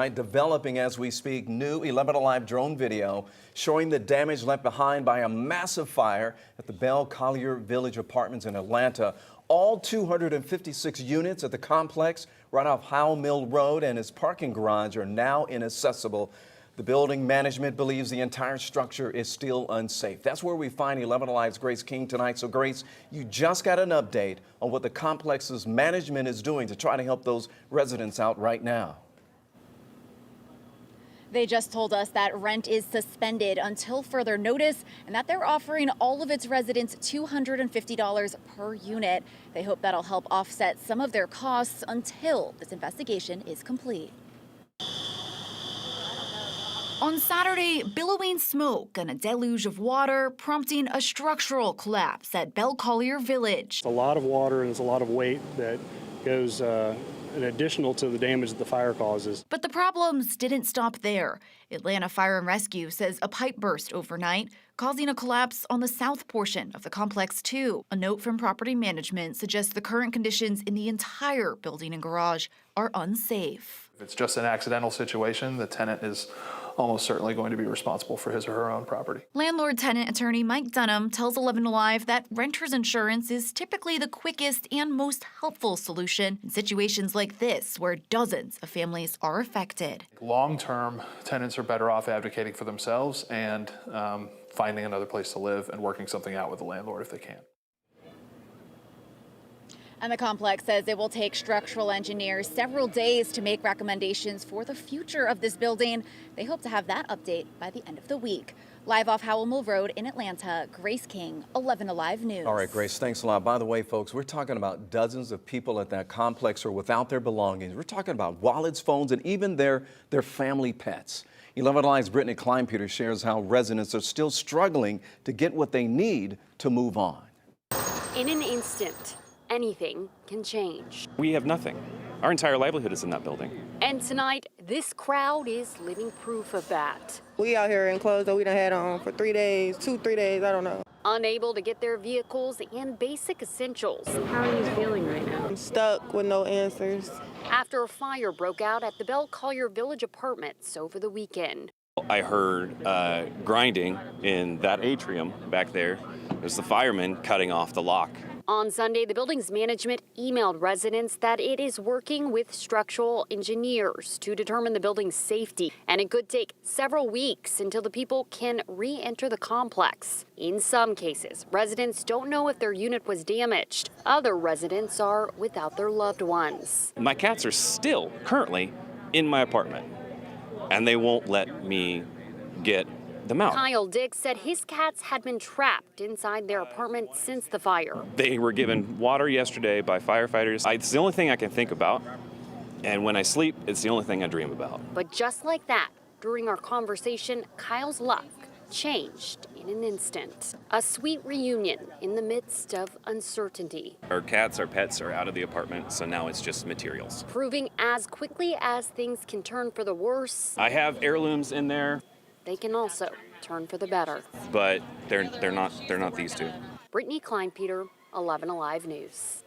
Developing as we speak, new 11 Alive drone video showing the damage left behind by a massive fire at the Bell Collier Village apartments in Atlanta. All 256 units at the complex right off Howell Mill Road and its parking garage are now inaccessible. The building management believes the entire structure is still unsafe. That's where we find 11 Alive's Grace King tonight. So Grace, you just got an update on what the complex's management is doing to try to help those residents out right now. They just told us that rent is suspended until further notice and that they're offering all of its residents $250 per unit. They hope that'll help offset some of their costs until this investigation is complete. On Saturday, billowing smoke and a deluge of water prompting a structural collapse at Bell Collier Village. It's a lot of water and it's a lot of weight that goes in additional to the damage that the fire causes. But the problems didn't stop there. Atlanta Fire and Rescue says a pipe burst overnight, causing a collapse on the south portion of the complex too. A note from property management suggests the current conditions in the entire building and garage are unsafe. If it's just an accidental situation, the tenant is almost certainly going to be responsible for his or her own property. Landlord-tenant attorney Mike Dunham tells 11 Alive that renter's insurance is typically the quickest and most helpful solution in situations like this where dozens of families are affected. Long-term, tenants are better off advocating for themselves and finding another place to live and working something out with the landlord if they can. And the complex says it will take structural engineers several days to make recommendations for the future of this building. They hope to have that update by the end of the week. Live off Howell Mill Road in Atlanta, Grace King, 11 Alive News. All right, Grace, thanks a lot. By the way, folks, we're talking about dozens of people at that complex who are without their belongings. We're talking about wallets, phones, and even their family pets. 11 Alive's Brittany Kleinpeter shares how residents are still struggling to get what they need to move on. In an instant, anything can change. We have nothing. Our entire livelihood is in that building. And tonight, this crowd is living proof of that. We out here in clothes that we done had on for 3 days, 2-3 days, I don't know. Unable to get their vehicles and basic essentials. How are you feeling right now? I'm stuck with no answers. After a fire broke out at the Bell Collier Village apartments over the weekend. I heard grinding in that atrium back there. It was the firemen cutting off the lock. On Sunday, the building's management emailed residents that it is working with structural engineers to determine the building's safety, and it could take several weeks until the people can re-enter the complex. In some cases, residents don't know if their unit was damaged. Other residents are without their loved ones. My cats are still currently in my apartment, and they won't let me get them out. Kyle Dick said his cats had been trapped inside their apartment since the fire. They were given water yesterday by firefighters. It's the only thing I can think about, and when I sleep, it's the only thing I dream about. But just like that, during our conversation, Kyle's luck changed in an instant. A sweet reunion in the midst of uncertainty. Our cats, our pets are out of the apartment, so now it's just materials. Proving as quickly as things can turn for the worse, I have heirlooms in there. They can also turn for the better. But they're not these two. Brittany Kleinpeter, 11 Alive News.